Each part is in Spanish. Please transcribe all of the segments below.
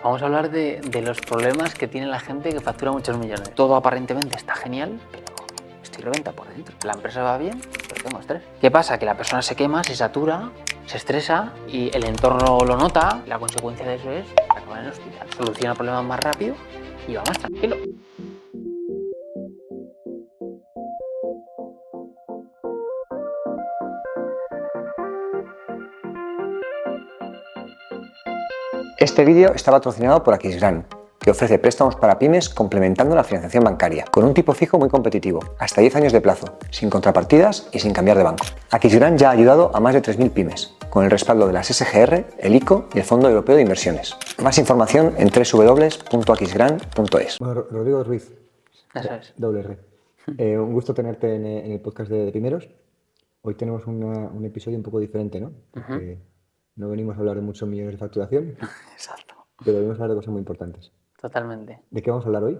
Vamos a hablar de los problemas que tiene la gente que factura muchos millones. Todo aparentemente está genial, pero estoy reventa por dentro. La empresa va bien, pero tengo estrés. ¿Qué pasa? Que la persona se quema, se satura, se estresa y el entorno lo nota. La consecuencia de eso es acabar en el hospital. Soluciona problemas más rápido y va más tranquilo. Este vídeo está patrocinado por Aquisgrán, que ofrece préstamos para pymes complementando la financiación bancaria, con un tipo fijo muy competitivo, hasta 10 años de plazo, sin contrapartidas y sin cambiar de banco. Aquisgrán ya ha ayudado a más de 3.000 pymes, con el respaldo de las SGR, el ICO y el Fondo Europeo de Inversiones. Más información en www.aquisgrán.es. Bueno, Rodrigo Ruiz, Eso es. doble R. Un gusto tenerte en el podcast de Primeros. Hoy tenemos un episodio un poco diferente, ¿no? Porque no venimos a hablar de muchos millones de facturación, Exacto. pero venimos a hablar de cosas muy importantes. Totalmente. ¿De qué vamos a hablar hoy?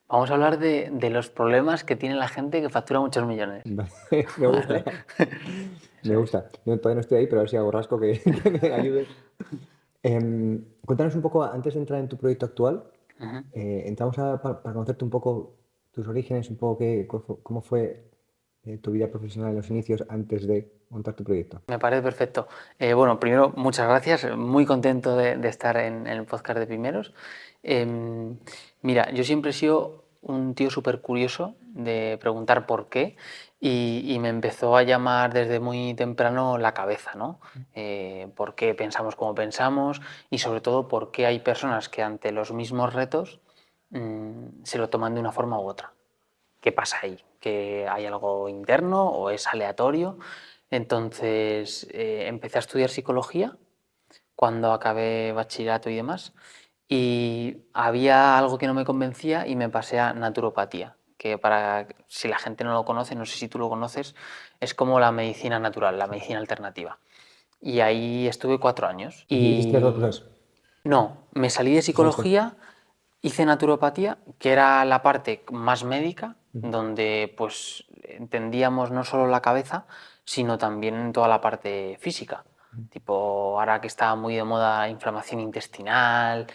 Vamos a hablar de los problemas que tiene la gente que factura muchos millones. Me gusta. Me gusta. Yo todavía no estoy ahí, pero a ver si hago rasco que me ayude. Cuéntanos un poco, antes de entrar en tu proyecto actual, entramos para conocerte un poco tus orígenes, un poco cómo fue tu vida profesional en los inicios antes de montar tu proyecto. Me parece perfecto. Bueno, primero, muchas gracias. Muy contento de estar en el podcast de Primeros. Mira, yo siempre he sido un tío súper curioso de preguntar por qué y me empezó a llamar desde muy temprano la cabeza, ¿no? Por qué pensamos como pensamos y sobre todo por qué hay personas que ante los mismos retos se lo toman de una forma u otra. ¿Qué pasa ahí? ¿Que hay algo interno o es aleatorio? Entonces empecé a estudiar psicología cuando acabé bachillerato y demás y había algo que no me convencía y me pasé a naturopatía, que para si la gente no lo conoce, no sé si tú lo conoces, es como la medicina natural, la medicina alternativa. Y ahí estuve 4 años. ¿Hiciste las dos Y cosas? no, me salí de ¿Te saliste? psicología, hice naturopatía, que era la parte más médica, donde pues entendíamos no solo la cabeza, sino también toda la parte física. Tipo, ahora que está muy de moda inflamación intestinal,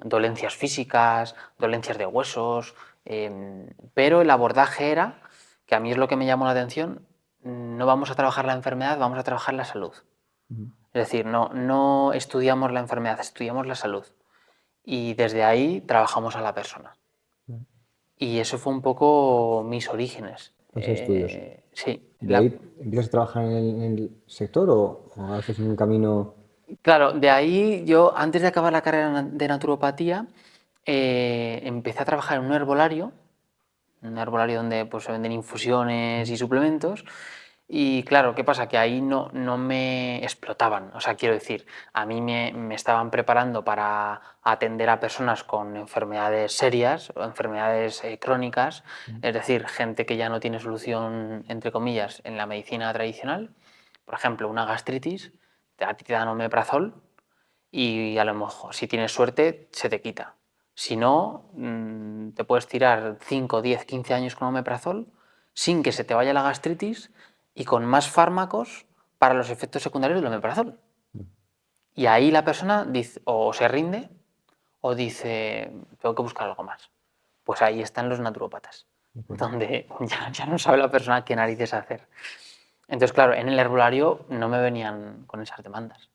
dolencias físicas, dolencias de huesos, pero el abordaje era, que a mí es lo que me llamó la atención, no vamos a trabajar la enfermedad, vamos a trabajar la salud. Es decir, no estudiamos la enfermedad, estudiamos la salud. Y desde ahí trabajamos a la persona. Y eso fue un poco mis orígenes. Los estudios. Sí. ¿De ahí empiezas a trabajar en el sector o haces un camino? Claro, de ahí yo, antes de acabar la carrera de naturopatía, empecé a trabajar en un herbolario donde pues, se venden infusiones y suplementos. Y claro, ¿qué pasa? Que ahí no me explotaban. O sea, quiero decir, a mí me estaban preparando para atender a personas con enfermedades serias o enfermedades crónicas, es decir, gente que ya no tiene solución, entre comillas, en la medicina tradicional. Por ejemplo, una gastritis, a ti te dan omeprazol y a lo mejor, si tienes suerte, se te quita. Si no, te puedes tirar 5, 10, 15 años con omeprazol sin que se te vaya la gastritis y con más fármacos para los efectos secundarios del omeprazol. Y ahí la persona dice, o se rinde o dice, tengo que buscar algo más. Pues ahí están los naturópatas, donde ya no sabe la persona qué narices hacer. Entonces, claro, en el herbolario no me venían con esas demandas.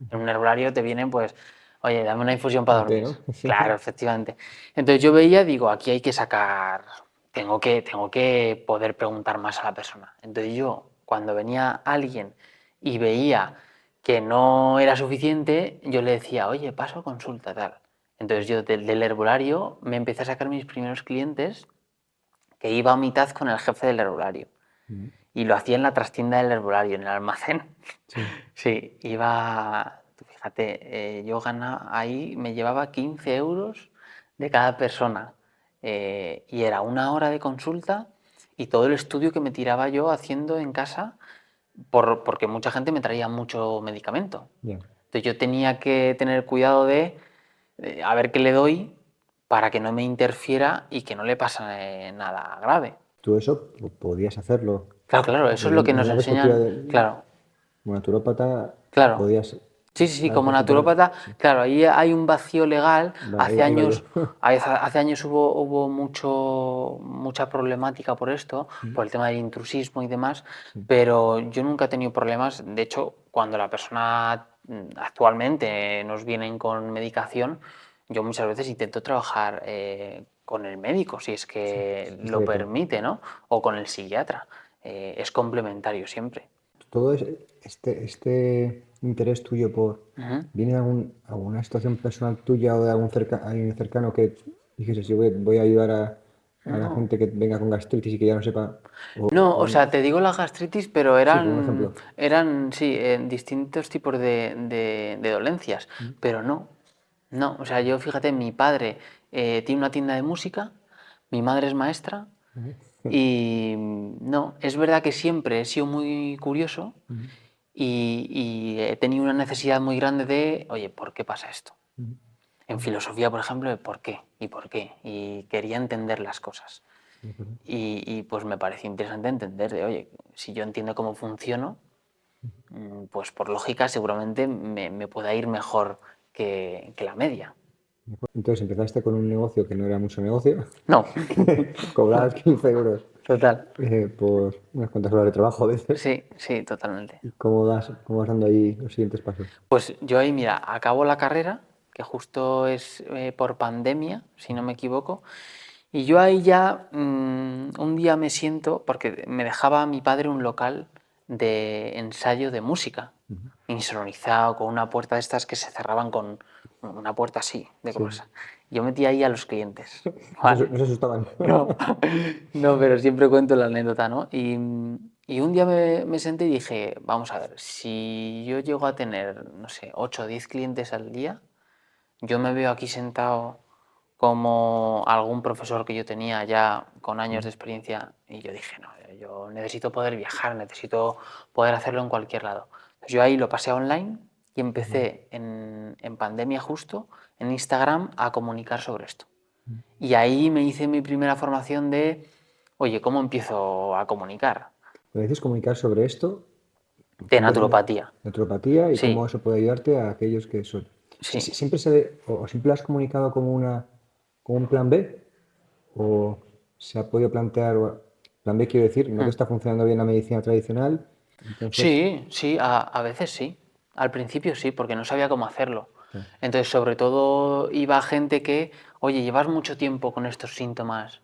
En un herbolario te vienen, pues, oye, dame una infusión para Un té, dormir. ¿no? Claro, efectivamente. Entonces yo veía, digo, aquí hay que sacar, tengo que poder preguntar más a la persona. Entonces yo, cuando venía alguien y veía que no era suficiente, yo le decía, oye, paso a consulta, tal. Entonces yo del herbolario me empecé a sacar mis primeros clientes que iba a mitad con el jefe del herbolario. Y lo hacía en la trastienda del herbolario, en el almacén. Sí. Sí, iba, tú fíjate, yo ganaba ahí, me llevaba 15 euros de cada persona. Y era 1 hora de consulta y todo el estudio que me tiraba yo haciendo en casa, porque mucha gente me traía mucho medicamento. Ya. Entonces yo tenía que tener cuidado de a ver qué le doy para que no me interfiera y que no le pase nada grave. Tú eso podías hacerlo Claro, claro, eso es desde lo que nos una perspectiva enseñan. de Claro, como naturópata, claro. podías Sí, sí, sí, a como consultar. naturópata, claro, ahí hay un vacío legal. Ahí, Hace ahí va yo. años, hace años hubo mucha problemática por esto, Mm, por el tema del intrusismo y demás, sí, pero yo nunca he tenido problemas. De hecho, cuando la persona actualmente nos vienen con medicación, yo muchas veces intento trabajar con el médico, si es sí, que sí, lo estaría todo. permite, ¿no? O con el psiquiatra. Es complementario siempre. Todo este interés tuyo Ujú. ¿viene de alguna situación personal tuya o de alguien cercano que dijese, yo voy a ayudar a la No. gente que venga con gastritis y que ya no sepa? No, o O no? sea, te digo la gastritis, pero Sí, como un ejemplo. eran sí, distintos tipos de dolencias, pero no, no, o sea, yo fíjate, mi padre tiene una tienda de música, mi madre es maestra y no, es verdad que siempre he sido muy curioso y he tenido una necesidad muy grande de, oye, ¿por qué pasa esto? En filosofía, por ejemplo, de por qué y por qué, y quería entender las cosas. Y, pues me pareció interesante entender de, oye, si yo entiendo cómo funciono, pues por lógica seguramente me pueda ir mejor que la media. Entonces empezaste con un negocio que no era mucho negocio, No, que cobrabas 15 euros total. por unas cuantas horas de trabajo a veces. Sí, sí, totalmente. ¿Y cómo vas dando ahí los siguientes pasos? Pues yo ahí, mira, acabo la carrera, que justo es por pandemia, si no me equivoco, y yo ahí ya un día me siento, porque me dejaba mi padre un local de ensayo de música, insonorizado, con una puerta de estas que se cerraban con una puerta así, de Sí, gruesa. Yo metía ahí a los clientes, ¿vale? no se asustaban. No, no, pero siempre cuento la anécdota, ¿no? Y un día me senté y dije, vamos a ver, si yo llego a tener, no sé, 8 o 10 clientes al día, yo me veo aquí sentado como algún profesor que yo tenía ya con años de experiencia y yo dije, no, yo necesito poder viajar, necesito poder hacerlo en cualquier lado. Entonces yo ahí lo pasé a online y empecé en pandemia justo en Instagram a comunicar sobre esto. Y ahí me hice mi primera formación de, oye, ¿cómo empiezo a comunicar? Cuando dices comunicar sobre esto, De simplemente naturopatía. naturopatía y cómo Sí, eso puede ayudarte a aquellos que son. sí. ¿Siempre o siempre lo has comunicado como un plan B? ¿O se ha podido plantear, plan B quiero decir, no te Mm. está funcionando bien la medicina tradicional? Entonces, Sí, sí, a veces sí. Al principio sí, porque no sabía cómo hacerlo. claro, Entonces, sobre todo iba gente que, oye, llevas mucho tiempo con estos síntomas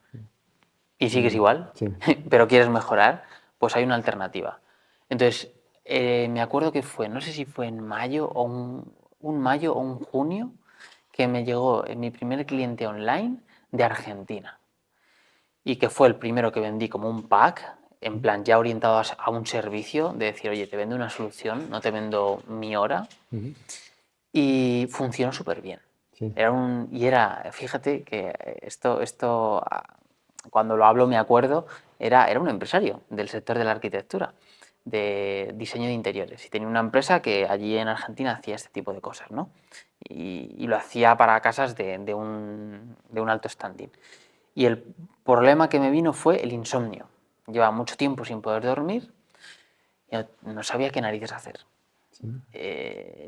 y sigues igual, sí, pero quieres mejorar, pues hay una alternativa. Entonces, me acuerdo que fue, no sé si fue en mayo o un mayo o un junio, que me llegó mi primer cliente online de Argentina y que fue el primero que vendí como un pack, en plan ya orientado a un servicio, de decir, oye, te vendo una solución, no te vendo mi hora, ujú, y funcionó súper bien. sí, Fíjate que cuando lo hablo me acuerdo, era un empresario del sector de la arquitectura, de diseño de interiores, y tenía una empresa que allí en Argentina hacía este tipo de cosas, ¿no? Y lo hacía para casas de un alto standing. Y el problema que me vino fue el insomnio. Llevaba mucho tiempo sin poder dormir y no sabía qué narices hacer. sí,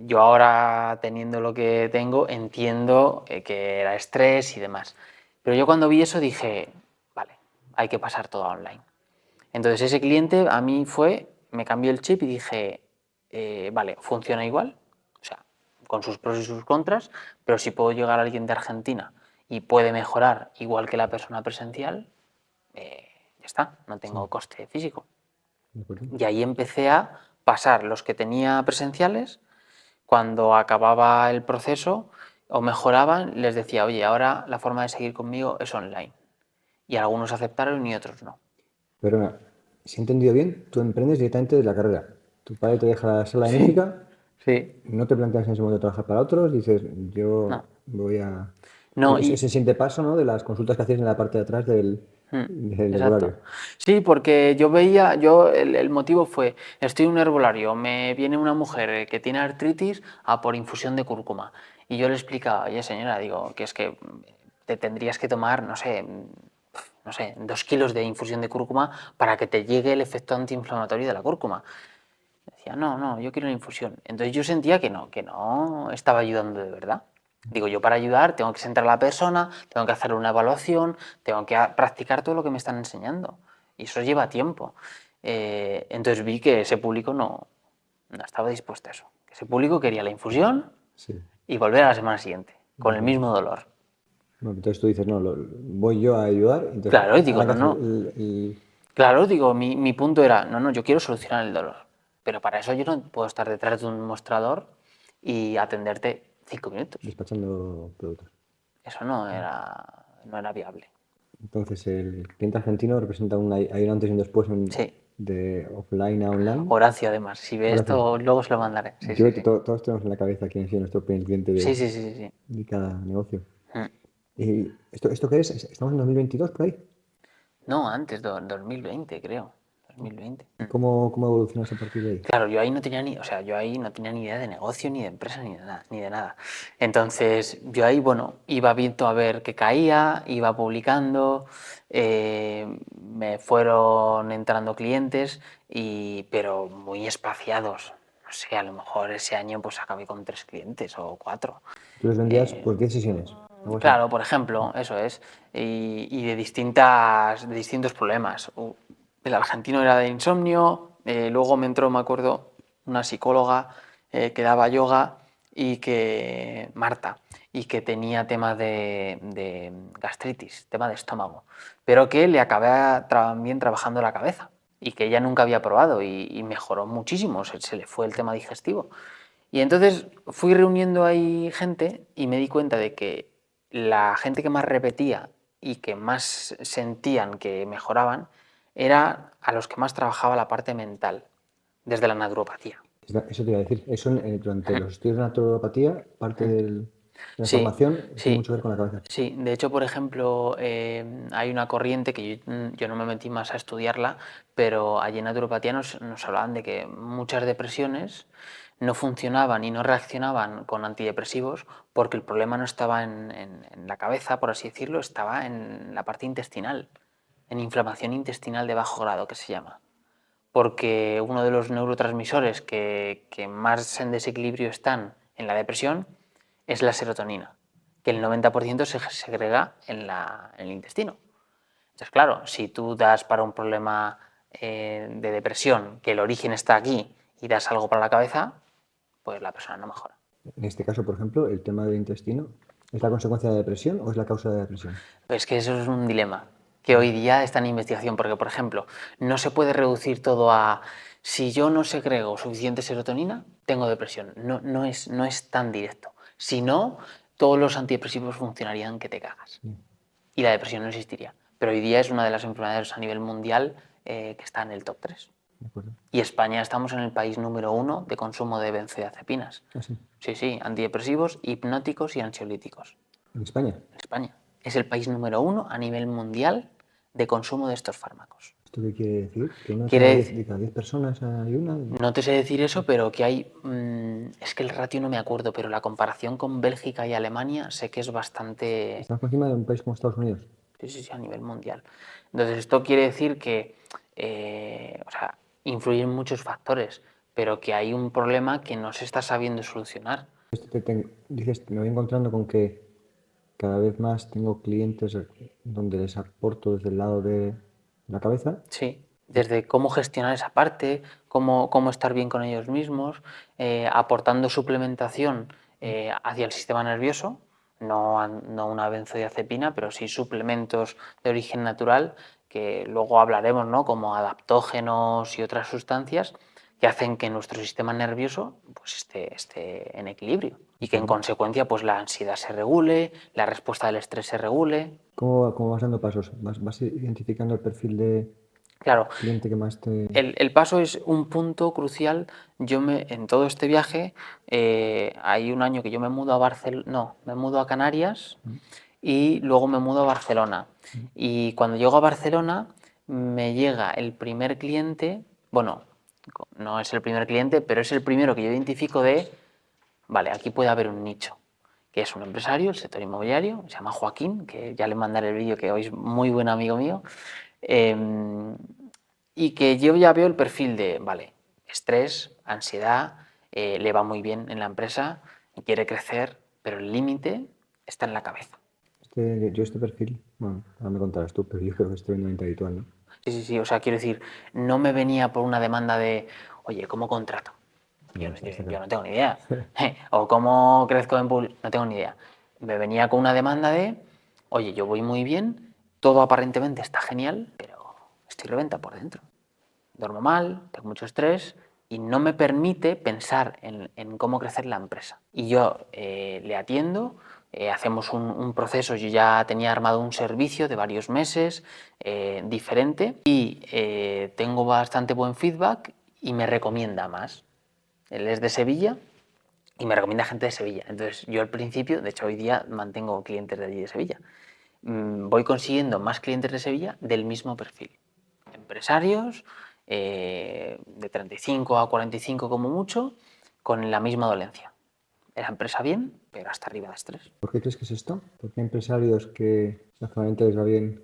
Yo ahora, teniendo lo que tengo, entiendo que era estrés y demás. Pero yo cuando vi eso dije, vale, hay que pasar todo a online. Entonces ese cliente a mí me cambió el chip y dije, vale, funciona igual, o sea, con sus pros y sus contras, pero si puedo llegar a alguien de Argentina y puede mejorar igual que la persona presencial, ya está, no sí, tengo coste físico. de acuerdo. Y ahí empecé a pasar los que tenía presenciales, cuando acababa el proceso o mejoraban, les decía, oye, ahora la forma de seguir conmigo es online. Y algunos aceptaron y otros no. Perdona, si he entendido bien, tú emprendes directamente desde la carrera. Tu padre te deja la sala de Sí, música, sí, no te planteas en ese momento trabajar para otros, dices, yo no. voy a... No, Ese siguiente paso, ¿no? De las consultas que hacías en la parte de atrás del exacto. herbolario. Sí, porque el motivo fue, estoy en un herbolario, me viene una mujer que tiene artritis a por infusión de cúrcuma. Y yo le explicaba, oye señora, digo, que es que te tendrías que tomar, no sé, 2 kilos de infusión de cúrcuma para que te llegue el efecto antiinflamatorio de la cúrcuma. Decía, no, yo quiero una infusión. Entonces yo sentía que no estaba ayudando de verdad. Digo, yo para ayudar tengo que sentar a la persona, tengo que hacer una evaluación, tengo que practicar todo lo que me están enseñando. Y eso lleva tiempo. Entonces vi que ese público no estaba dispuesto a eso. Que ese público quería la infusión Sí. y volver a la semana siguiente, con el mismo dolor. Bueno, entonces tú dices, no, voy yo a ayudar, entonces Claro, y digo, arrancas no. el- Claro, digo, mi punto era, no, yo quiero solucionar el dolor. Pero para eso yo no puedo estar detrás de un mostrador y atenderte 5 minutos. despachando productos. Eso no era viable. Entonces el cliente argentino representa hay un antes y un después Sí. de offline a online. Horacio, además. Si ve Horacio, esto, luego se lo mandaré. Sí, yo creo sí, que sí. todos tenemos en la cabeza quién ha sido nuestro primer cliente Sí, sí, sí, sí, sí. de cada negocio. Mm. ¿Y esto qué es? ¿Estamos en 2022 por ahí? No, antes, 2020, creo. 2020. ¿Cómo evolucionas a partir de ahí? Claro, yo ahí no tenía ni idea de negocio, ni de empresa, ni de nada. Entonces, yo ahí, bueno, iba viendo a ver qué caía, iba publicando, me fueron entrando clientes, pero muy espaciados. No sé, a lo mejor ese año pues acabé con 3 clientes o 4. Tú les vendías por 10 sesiones, algo así. Claro, por ejemplo, eso es. Y de distintos problemas. El argentino era de insomnio, luego me entró, me acuerdo, una psicóloga que daba yoga Marta, y que tenía tema de gastritis, tema de estómago, pero que le acababa también trabajando la cabeza y que ella nunca había probado y mejoró muchísimo, se le fue el tema digestivo. Y entonces fui reuniendo ahí gente y me di cuenta de que la gente que más repetía y que más sentían que mejoraban era a los que más trabajaba la parte mental, desde la naturopatía. Eso te iba a decir. Eso durante los estudios de naturopatía, parte de la Sí, formación tiene sí, mucho que ver con la cabeza. sí. De hecho, por ejemplo, hay una corriente que yo no me metí más a estudiarla, pero allí en naturopatía nos hablaban de que muchas depresiones no funcionaban y no reaccionaban con antidepresivos porque el problema no estaba en la cabeza, por así decirlo, estaba en la parte intestinal, en inflamación intestinal de bajo grado, que se llama. Porque uno de los neurotransmisores que más en desequilibrio están en la depresión es la serotonina, que el 90% se segrega en el intestino. Entonces, claro, si tú das para un problema de depresión, que el origen está aquí, y das algo para la cabeza, pues la persona no mejora. En este caso, por ejemplo, el tema del intestino, ¿es la consecuencia de la depresión o es la causa de la depresión? Pero es que eso es un dilema que hoy día está en investigación, porque, por ejemplo, no se puede reducir todo a si yo no segrego suficiente serotonina, tengo depresión. No es tan directo. Si no, todos los antidepresivos funcionarían que te cagas y la depresión no existiría. Pero hoy día es una de las enfermedades a nivel mundial que está en el top 3. ¿De acuerdo? Y España estamos en el país número 1 de consumo de benzodiazepinas. Ah, sí. Sí, sí, antidepresivos, hipnóticos y ansiolíticos. ¿En España? En España. Es el país número 1 a nivel mundial de consumo de estos fármacos. ¿Esto qué quiere decir? ¿Que una Quiere decir, de cada 10 personas hay una? no te sé decir eso, pero que hay, es que el ratio no me acuerdo, pero la comparación con Bélgica y Alemania sé que es bastante, Estamos por encima de un país como Estados Unidos. sí, sí, sí, a nivel mundial. Entonces esto quiere decir que, o sea, influyen muchos factores, pero que hay un problema que no se está sabiendo solucionar. Dices, me voy encontrando con que cada vez más tengo clientes donde les aporto desde el lado de la cabeza. Sí, desde cómo gestionar esa parte, cómo estar bien con ellos mismos, aportando suplementación hacia el sistema nervioso, no una benzodiazepina, pero sí suplementos de origen natural, que luego hablaremos, ¿no? Como adaptógenos y otras sustancias que hacen que nuestro sistema nervioso pues, esté en equilibrio y que en consecuencia pues, la ansiedad se regule, la respuesta del estrés se regule. ¿Cómo vas dando pasos? ¿Vas identificando el perfil de Claro, cliente que más te... el paso es un punto crucial. En todo este viaje, hay un año que yo me mudo a me mudo a Canarias y luego me mudo a Barcelona. Y cuando llego a Barcelona, me llega el primer cliente, bueno, no es el primer cliente, pero es el primero que yo identifico vale, aquí puede haber un nicho, que es un empresario del sector inmobiliario, se llama Joaquín, que ya le mandaré el vídeo, que hoy es muy buen amigo mío. Y que yo ya veo el perfil vale, estrés, ansiedad, le va muy bien en la empresa, quiere crecer, pero el límite está en la cabeza. Este perfil, bueno, ahora me contarás tú, pero yo creo que es tremendamente habitual, ¿no? Sí, o sea, quiero decir, no me venía por una demanda de, oye, ¿cómo contrato? No, está Yo claro. no tengo ni idea. O cómo crezco en público, no tengo ni idea. Me venía con una demanda de, oye, yo voy muy bien, todo aparentemente está genial, pero estoy reventa por dentro. Duermo mal, tengo mucho estrés y no me permite pensar en cómo crecer la empresa. Y yo le atiendo, hacemos un proceso, yo ya tenía armado un servicio de varios meses diferente y tengo bastante buen feedback y me recomienda más. Él es de Sevilla y me recomienda gente de Sevilla. Entonces yo al principio, de hecho hoy día mantengo clientes de allí de Sevilla, voy consiguiendo más clientes de Sevilla del mismo perfil. Empresarios de 35 a 45 como mucho, con la misma dolencia. La empresa bien, pero hasta arriba de estrés. ¿Por qué crees que es esto? ¿Por qué empresarios que actualmente les va bien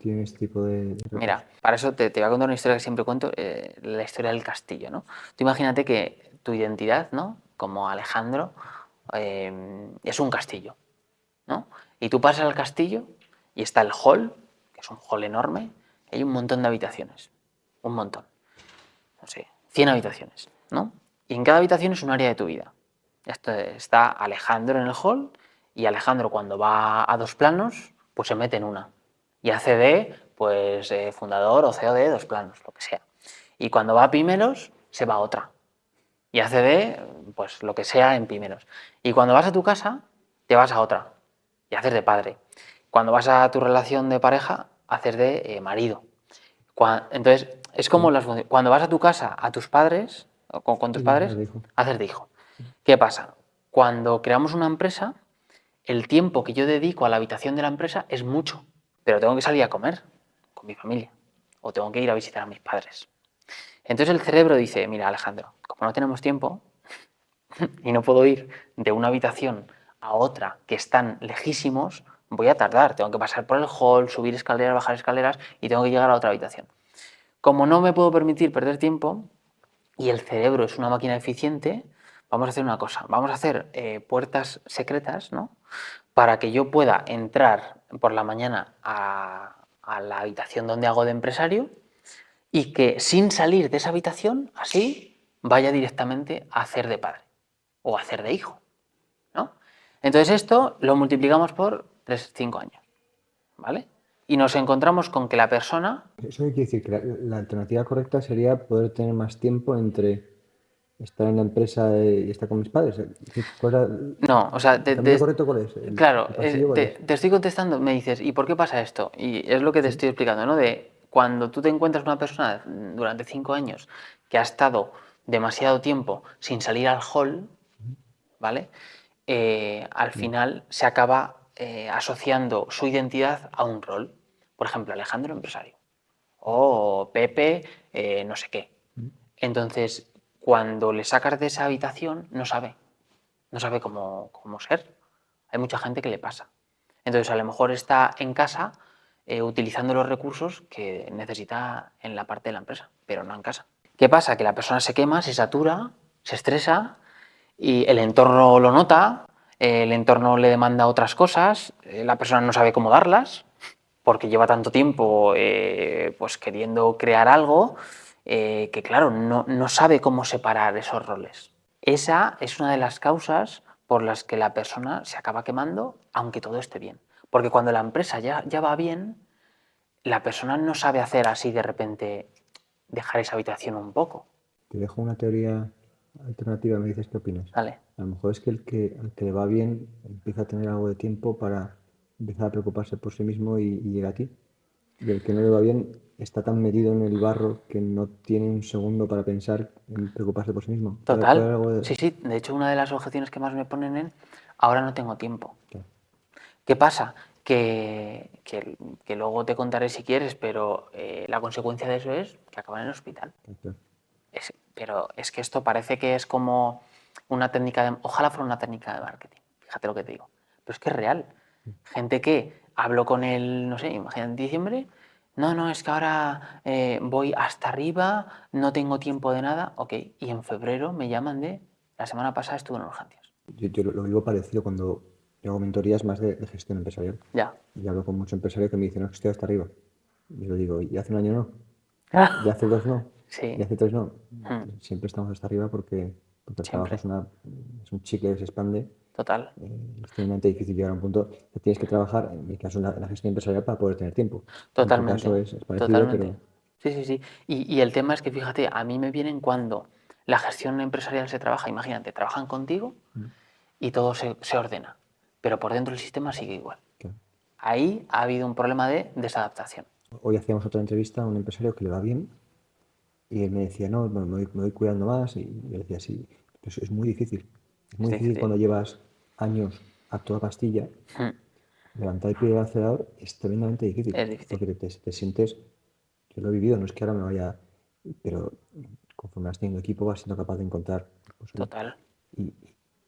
tienen este tipo de retos? Mira, para eso te voy a contar una historia que siempre cuento, la historia del castillo, ¿no? Tú imagínate que tu identidad, ¿no? Como Alejandro, es un castillo, ¿no? Y tú pasas al castillo y está el hall, que es un hall enorme, y hay un montón de habitaciones, un montón, no sé, 100 habitaciones, ¿no? Y en cada habitación es un área de tu vida. Esto está Alejandro en el hall y Alejandro cuando va a dos planos, pues se mete en una y hace de, pues, fundador o CEO de dos planos, lo que sea. Y cuando va a primeros, se va a otra y hace de, pues, lo que sea en primeros. Y cuando vas a tu casa, te vas a otra y haces de padre. Cuando vas a tu relación de pareja, haces de marido. Entonces, es como cuando vas a tu casa, a tus padres, o con tus padres, Dijo. haces de hijo. ¿Qué pasa? Cuando creamos una empresa, el tiempo que yo dedico a la habitación de la empresa es mucho, pero tengo que salir a comer con mi familia o tengo que ir a visitar a mis padres. Entonces el cerebro dice, mira Alejandro, como no tenemos tiempo y no puedo ir de una habitación a otra que están lejísimos, voy a tardar, tengo que pasar por el hall, subir escaleras, bajar escaleras y tengo que llegar a otra habitación. Como no me puedo permitir perder tiempo y el cerebro es una máquina eficiente, vamos a hacer una cosa, vamos a hacer puertas secretas, ¿no? Para que yo pueda entrar por la mañana a la habitación donde hago de empresario y que sin salir de esa habitación, así, vaya directamente a hacer de padre o a hacer de hijo, ¿no? Entonces esto lo multiplicamos por 5 años, ¿vale? Y nos encontramos con que la persona... Eso quiere decir que la alternativa correcta sería poder tener más tiempo entre estar en la empresa y estar con mis padres. No, o sea, ¿El camino correcto cuál es? claro, ¿El pasillo cuál es? te estoy contestando, me dices, ¿y por qué pasa esto? Y es lo que te estoy explicando, ¿no? De cuando tú te encuentras una persona durante 5 años que ha estado demasiado tiempo sin salir al hall, ¿vale? Al final se acaba asociando su identidad a un rol. Por ejemplo, Alejandro, empresario. O Pepe, no sé qué. Entonces, cuando le sacas de esa habitación, no sabe cómo ser. Hay mucha gente que le pasa. Entonces, a lo mejor está en casa utilizando los recursos que necesita en la parte de la empresa, pero no en casa. ¿Qué pasa? Que la persona se quema, se satura, se estresa y el entorno lo nota, el entorno le demanda otras cosas, la persona no sabe cómo darlas porque lleva tanto tiempo pues queriendo crear algo que claro, no sabe cómo separar esos roles. Esa es una de las causas por las que la persona se acaba quemando aunque todo esté bien. Porque cuando la empresa ya va bien, la persona no sabe hacer así de repente dejar esa habitación un poco. Te dejo una teoría alternativa, me dices qué opinas. ¿Vale? A lo mejor es que al que le va bien empieza a tener algo de tiempo para empezar a preocuparse por sí mismo y llega a ti. Y el que no le va bien está tan metido en el barro que no tiene un segundo para pensar en preocuparse por sí mismo. ¿Puede haber Total. algo Sí, de...? sí. De hecho, una de las objeciones que más me ponen en ahora no tengo tiempo. Claro, ¿Qué pasa? Que luego te contaré si quieres, pero la consecuencia de eso es que acaban en el hospital. claro. Pero es que esto parece que es como una técnica de... Ojalá fuera una técnica de marketing, fíjate lo que te digo. Pero es que es real. Gente que habló con él, no sé, imagínate en diciembre, No, es que ahora voy hasta arriba, no tengo tiempo de nada. Ok, y en febrero me llaman la semana pasada estuve en urgencias. Yo lo vivo parecido cuando yo hago mentorías más de gestión empresarial. Ya. Y hablo con muchos empresarios que me dicen, no, es que estoy hasta arriba. Y yo digo, ¿y hace un año no? ¿Y hace 2 no? ¿Y Sí, hace 3 no? mm, Siempre estamos hasta arriba porque el trabajo siempre, es un chicle que se expande. total, Es extremadamente difícil llegar a un punto que tienes que trabajar, en mi caso, en la gestión empresarial para poder tener tiempo. En tu caso totalmente, es parecido, totalmente. pero Sí. Y el tema es que, fíjate, a mí me vienen cuando la gestión empresarial se trabaja, imagínate, trabajan contigo y todo se ordena, pero por dentro el sistema sigue igual. claro. Ahí ha habido un problema de desadaptación. Hoy hacíamos otra entrevista a un empresario que le va bien y él me decía, no, me voy cuidando más. Y yo decía, sí, pero es muy difícil. Es Es muy difícil difícil. cuando llevas años a toda pastilla. Mm, Levantar el pie del acelerador es tremendamente difícil, Es difícil, porque te sientes, yo lo he vivido, no es que ahora me vaya, pero conforme vas teniendo equipo vas siendo capaz de encontrar, pues, oye, total. y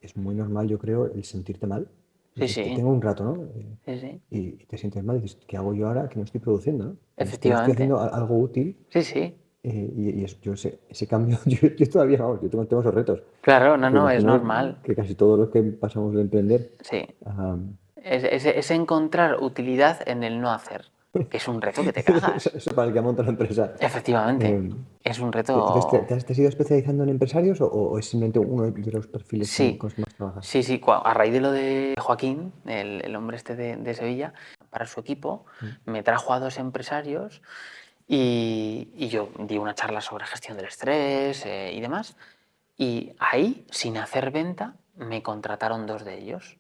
es muy normal, yo creo, el sentirte mal. Sí, Dices, sí, tengo un rato, ¿no? sí. Y te sientes mal, dices, ¿qué hago yo ahora que no estoy produciendo, ¿no? Que no estoy Efectivamente. haciendo algo útil. Sí. Yo ese cambio, yo todavía, vamos, yo tengo esos retos, Claro, que no, es imagino normal. que casi todos los que pasamos de emprender, Sí. ah, Es encontrar utilidad en el no hacer, que es un reto que te cagas. eso para el que monta la empresa. Efectivamente. Eh, Es un entonces, reto. te has ido especializando en empresarios o es simplemente uno de los perfiles Sí, con los que más trabajas? sí. A raíz de lo de Joaquín, el hombre este de Sevilla, para su equipo, me trajo a dos empresarios y yo di una charla sobre gestión del estrés y demás. Y ahí, sin hacer venta, me contrataron dos de ellos.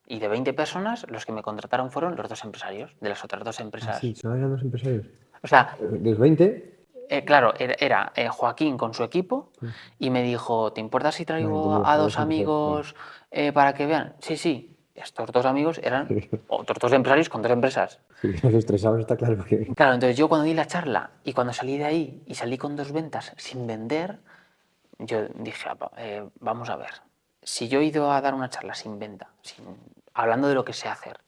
Y de 20 personas, los que me contrataron fueron los dos empresarios de las otras dos Ah, sí, empresas. solo eran dos empresarios. O sea, De los 20, claro, era Joaquín con su equipo sí. y me dijo, ¿te importa si Vale, traigo entendido, a a dos dos empresarios, vale. amigos para que vean? Sí. Estos dos amigos eran otros dos empresarios con dos empresas. Sí, los estresados está claro que... Claro, entonces yo cuando di la charla y cuando salí de ahí y salí con dos ventas sin vender, yo dije, vamos a ver, si yo he ido a dar una charla sin venta, hablando de lo que sé hacer,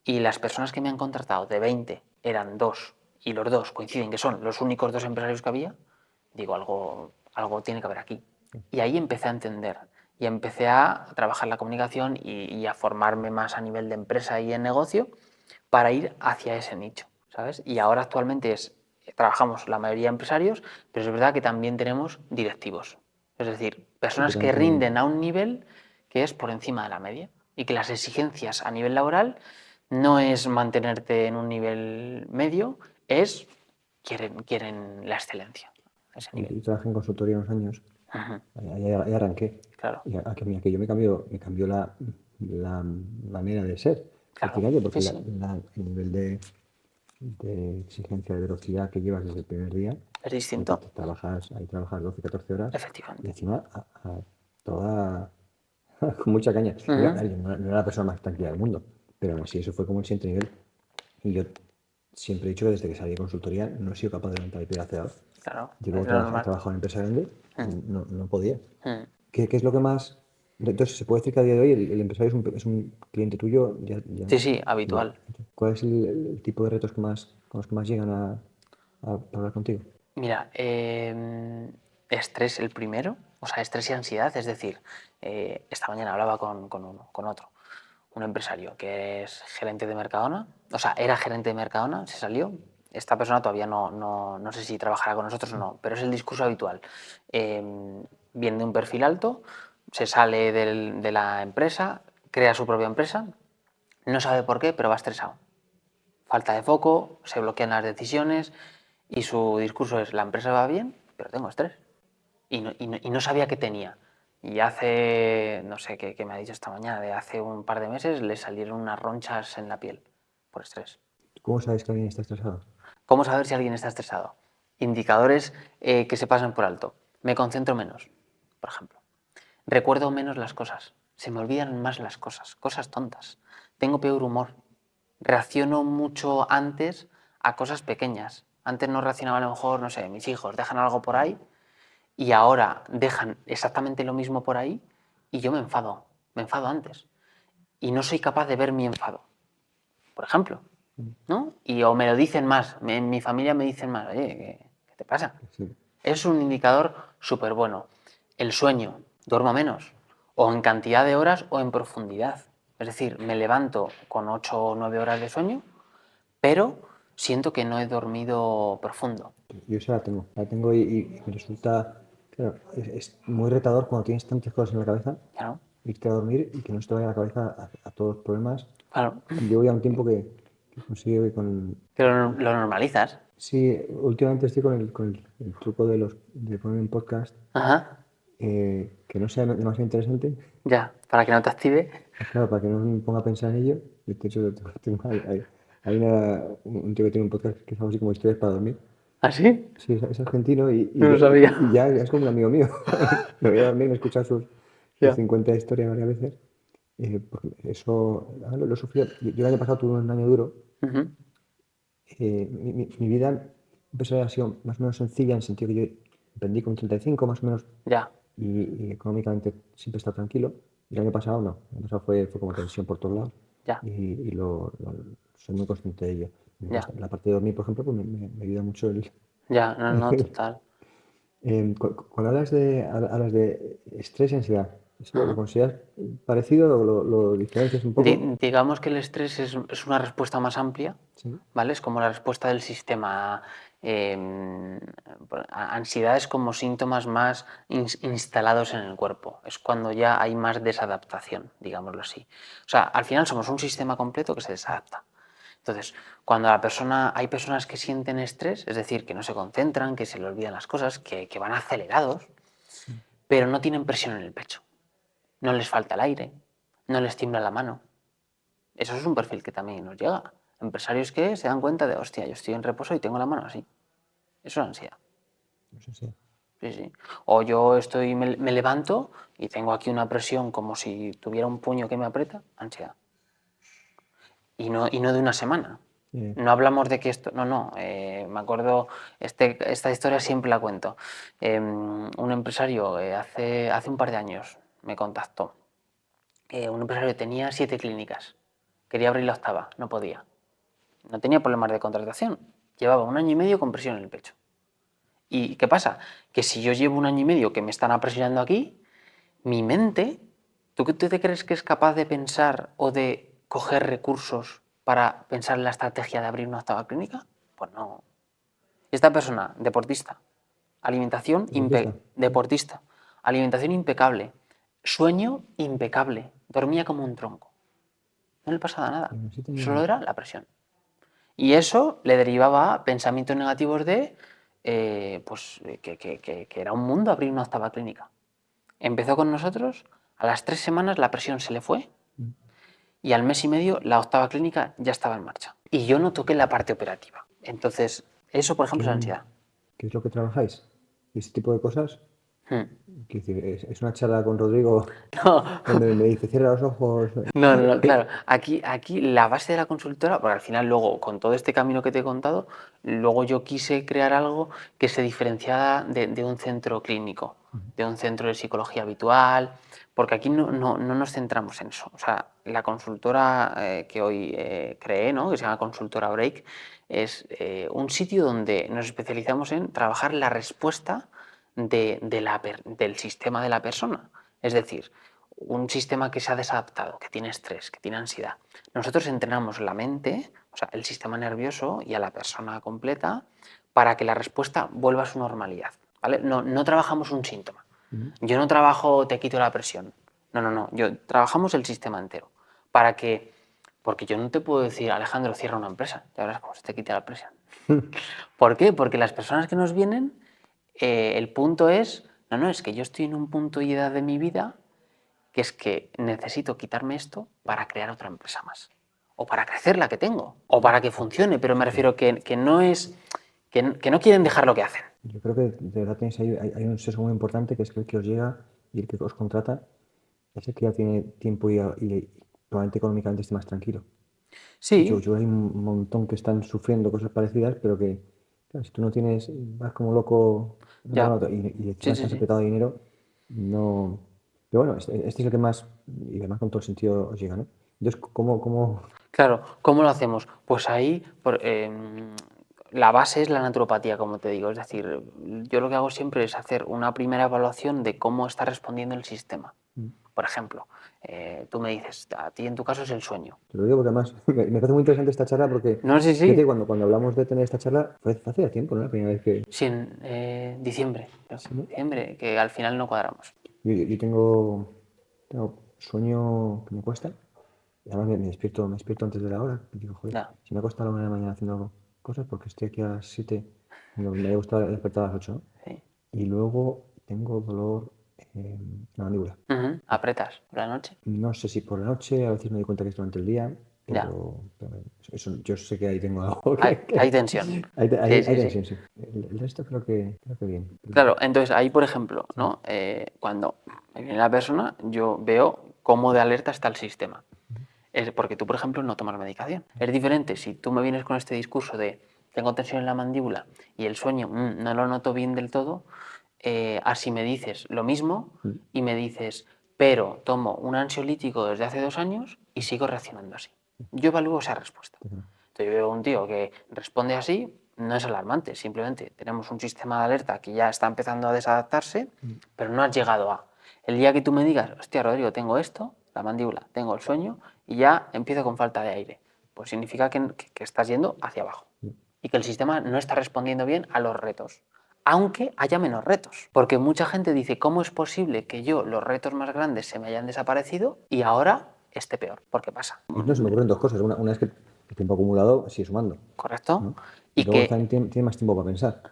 y las personas que me han contratado de 20 eran dos, y los dos coinciden que son los únicos dos empresarios que había, digo, algo tiene que haber aquí. Y ahí empecé a entender, y empecé a trabajar la comunicación y a formarme más a nivel de empresa y en negocio para ir hacia ese nicho, ¿sabes? Y ahora actualmente trabajamos la mayoría de empresarios, pero es verdad que también tenemos directivos. Es decir, Sí, que personas que también tienen... rinden a un nivel que es por encima de la media y que las exigencias a nivel laboral no es mantenerte en un nivel medio, quieren la excelencia a ese nivel. Yo trabajé en consultoría unos años, Ujú, ahí arranqué. claro, Y a que yo me cambió la manera de ser, claro, prácticamente, porque sí, el nivel de exigencia de velocidad que llevas desde el primer día, es porque distinto, ahí trabajas 12, 14 horas y efectivamente. encima a toda, con mucha caña. Ujú, Yo no era la persona más tranquila del mundo, pero aún así eso fue como el siguiente nivel. Y yo siempre he dicho que desde que salí de consultoría no he sido capaz de levantar el pie del acelerador. claro, Yo es luego lo he normal. trabajado en empresa grande y Mm, no podía. mm. ¿Qué es lo que más...? Entonces, ¿se puede decir que a día de hoy el empresario es un cliente tuyo? Sí, Ya. habitual. ¿Cuál es el tipo de retos con los que más llegan a hablar contigo? Mira, estrés el primero, o sea, estrés y ansiedad, es decir, esta mañana hablaba con otro, un empresario que es gerente de Mercadona, o sea, era gerente de Mercadona, se salió, esta persona todavía no sé si trabajará con nosotros o no, pero es el discurso habitual. Viene de un perfil alto, se sale de la empresa, crea su propia empresa, no sabe por qué, pero va estresado. Falta de foco, se bloquean las decisiones y su discurso es, la empresa va bien, pero tengo estrés. Y no sabía qué tenía. Y hace, no sé qué me ha dicho esta mañana, de hace un par de meses le salieron unas ronchas en la piel por estrés. ¿Cómo sabes que alguien está estresado? ¿Cómo saber si alguien está estresado? Indicadores que se pasan por alto. Me concentro menos, por ejemplo. Recuerdo menos las cosas. Se me olvidan más las cosas, cosas tontas. Tengo peor humor. Reacciono mucho antes a cosas pequeñas. Antes no reaccionaba a lo mejor, no sé, mis hijos dejan algo por ahí y ahora dejan exactamente lo mismo por ahí y yo me enfado antes. Y no soy capaz de ver mi enfado, por ejemplo. ¿no? O me lo dicen más, en mi familia me dicen más, oye, ¿qué te pasa? Sí. Es un indicador súper bueno. El sueño, duermo menos, o en cantidad de horas o en profundidad. Es decir, me levanto con 8 o 9 horas de sueño, pero siento que no he dormido profundo. Yo esa la tengo y me resulta, claro, es muy retador cuando tienes tantas cosas en la cabeza, Claro, irte a dormir y que no se te vaya la cabeza a todos los problemas. claro. Llevo ya un tiempo que consigo con... Pero lo normalizas. Sí, últimamente estoy con el truco de poner un podcast Ajá, que no sea demasiado interesante. ya, para que no te active. Claro, para que no me ponga a pensar en ello. De hecho, hay un tío que tiene un podcast que es algo así como historias para dormir. ¿Ah, sí? Sí, es argentino No lo sabía. y ya es como un amigo mío. Me voy a dormir, me he escuchado sus Ya. 50 historias varias veces. Porque eso lo he sufrido. Yo el año pasado tuve un año duro. Ujú. Mi vida empezó a ser más o menos sencilla en el sentido que yo emprendí con 35 más o menos Ya, y económicamente siempre he estado tranquilo. Y el año pasado no, el año pasado fue como tensión por todos lados ya, y soy muy consciente de ello. ya, La parte de dormir, por ejemplo, pues me ayuda mucho el... ya, no, no, total. Cuando hablas de estrés y ansiedad, ¿eso lo Ajá. consideras parecido o lo diferencias un poco? Digamos que el estrés es una respuesta más amplia, Sí. ¿vale? Es como la respuesta del sistema. Ansiedad es como síntomas más instalados en el cuerpo. Es cuando ya hay más desadaptación, digámoslo así. O sea, al final somos un sistema completo que se desadapta. Entonces, cuando hay personas que sienten estrés, es decir, que no se concentran, que se le olvidan las cosas, que van acelerados, pero no tienen presión en el pecho. No les falta el aire, no les tiembla la mano. Eso es un perfil que también nos llega. Empresarios que se dan cuenta de, hostia, yo estoy en reposo y tengo la mano así. Eso es ansiedad. Eso sí. Sí, sí. O yo me levanto y tengo aquí una presión como si tuviera un puño que me aprieta, ansiedad. Y no de una semana. Eh, No hablamos de que esto, no, no, me acuerdo, esta historia siempre la cuento. Un empresario hace un par de años me contactó. Un empresario que tenía 7 clínicas, quería abrir la octava, no podía. No tenía problemas de contratación, llevaba un año y medio con presión en el pecho. ¿Y qué pasa? Que si yo llevo un año y medio que me están apresionando aquí, mi mente, ¿tú te crees que es capaz de pensar o de coger recursos para pensar en la estrategia de abrir una octava clínica? Pues no. Esta persona, deportista, deportista. deportista, alimentación impecable, sueño impecable, dormía como un tronco. No le pasaba nada, Sí solo tenía... era la presión. Y eso le derivaba a pensamientos negativos de pues, que era un mundo abrir una octava clínica. Empezó con nosotros, a las 3 semanas la presión se le fue y al mes y medio la octava clínica ya estaba en marcha. Y yo no toqué la parte operativa. Entonces, eso, por ejemplo, es ¿Qué, ansiedad. qué es lo que trabajáis? ¿Y ese tipo de cosas? Hmm. Quiero decir, es una charla con Rodrigo No, donde me dice, cierra los ojos. no, claro. Aquí la base de la consultora, porque al final luego, con todo este camino que te he contado, luego yo quise crear algo que se diferenciara de un centro clínico, de un centro de psicología habitual, porque aquí no nos centramos en eso. O sea, la consultora que hoy creé, ¿no? Que se llama Consultora Break, es un sitio donde nos especializamos en trabajar la respuesta del sistema de la persona. Es decir, un sistema que se ha desadaptado, que tiene estrés, que tiene ansiedad. Nosotros entrenamos la mente, o sea, el sistema nervioso y a la persona completa para que la respuesta vuelva a su normalidad. ¿Vale? No trabajamos un síntoma. Yo no trabajo te quito la presión. No. Trabajamos el sistema entero. Para que, porque yo no te puedo decir, Alejandro, cierra una empresa. Ya verás cómo se te quita la presión. ¿Por qué? Porque las personas que nos vienen, el punto es, no, es que yo estoy en un punto y edad de mi vida que es que necesito quitarme esto para crear otra empresa más. O para crecer la que tengo. O para que funcione. Pero me refiero que no es. Que no quieren dejar lo que hacen. Yo creo que de verdad tenéis ahí, hay un sesgo muy importante que es que el que os llega y el que os contrata es el que ya tiene tiempo y probablemente económicamente esté más tranquilo. Sí, Yo hay un montón que están sufriendo cosas parecidas, pero que claro, si tú no tienes, vas como loco de un lado ya. a otro y encima Sí, sí, estás sí. apretado de dinero, no... Pero bueno, este es el que más, y además con todo el sentido os llega, ¿no? Entonces, ¿cómo? Claro, ¿cómo lo hacemos? Pues ahí la base es la naturopatía, como te digo. Es decir, yo lo que hago siempre es hacer una primera evaluación de cómo está respondiendo el sistema. Por ejemplo, tú me dices, a ti en tu caso es el sueño. Te lo digo porque además me parece muy interesante esta charla porque, No sé fíjate, si... cuando hablamos de tener esta charla, fue hace ya tiempo, ¿no? La primera vez que... Sí, en diciembre, creo. Sí, ¿no? Diciembre, que al final no cuadramos. Yo tengo sueño que me cuesta. Y además me despierto antes de la hora. Y digo, joder, Ya. si me ha costado a la 1 de la mañana haciendo cosas porque estoy aquí a las 7, me había gustado despertar a las 8, ¿no? Sí. Y luego tengo dolor en la mandíbula. Apretas por la noche. No sé si por la noche, a veces me doy cuenta que es durante el día, Ya. pero eso, yo sé que ahí tengo algo Hay tensión. hay Sí, sí, sí. tensión, sí. El resto creo que bien. Claro, entonces ahí, por ejemplo, ¿no? Cuando me viene la persona, yo veo cómo de alerta está el sistema. Es porque tú, por ejemplo, no tomas medicación. Es diferente si tú me vienes con este discurso de tengo tensión en la mandíbula y el sueño no lo noto bien del todo, a si me dices lo mismo y me dices, pero tomo un ansiolítico desde hace 2 años y sigo reaccionando así. Yo evalúo esa respuesta. Entonces yo veo un tío que responde así, no es alarmante, simplemente tenemos un sistema de alerta que ya está empezando a desadaptarse, pero no has llegado a. El día que tú me digas, hostia, Rodrigo, tengo esto, la mandíbula, tengo el sueño y ya empiezo con falta de aire, pues significa que estás yendo hacia abajo y que el sistema no está respondiendo bien a los retos, aunque haya menos retos. Porque mucha gente dice, ¿cómo es posible que yo los retos más grandes se me hayan desaparecido y ahora esté peor? ¿Por qué pasa? No, se me ocurren dos cosas. Una es que el tiempo acumulado sigue sumando, ¿Correcto? ¿no? Y Y luego que también tiene más tiempo para pensar.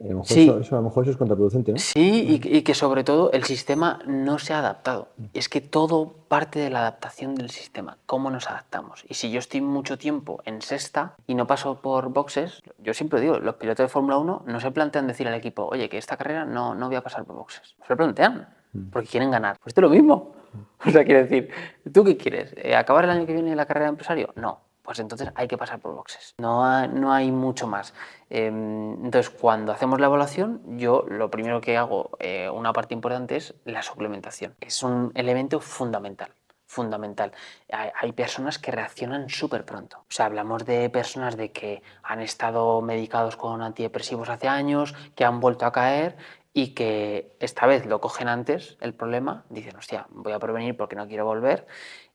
A lo mejor sí, a lo mejor eso es contraproducente, ¿no? sí, y que sobre todo el sistema no se ha adaptado. Es que todo parte de la adaptación del sistema, cómo nos adaptamos. Y si yo estoy mucho tiempo en sexta y no paso por boxes, yo siempre digo, los pilotos de Fórmula 1 no se plantean decir al equipo, oye, que esta carrera no voy a pasar por boxes. Se lo plantean, porque quieren ganar. Pues esto es lo mismo. O sea, quiero decir, ¿tú qué quieres? ¿Acabar el año que viene la carrera de empresario? No. Pues entonces hay que pasar por boxes. No hay mucho más. Entonces, cuando hacemos la evaluación, yo lo primero que hago, una parte importante es la suplementación. Es un elemento fundamental. Fundamental. Hay personas que reaccionan súper pronto. O sea, hablamos de personas de que han estado medicados con antidepresivos hace años, que han vuelto a caer y que esta vez lo cogen antes el problema, dicen, hostia, voy a prevenir porque no quiero volver.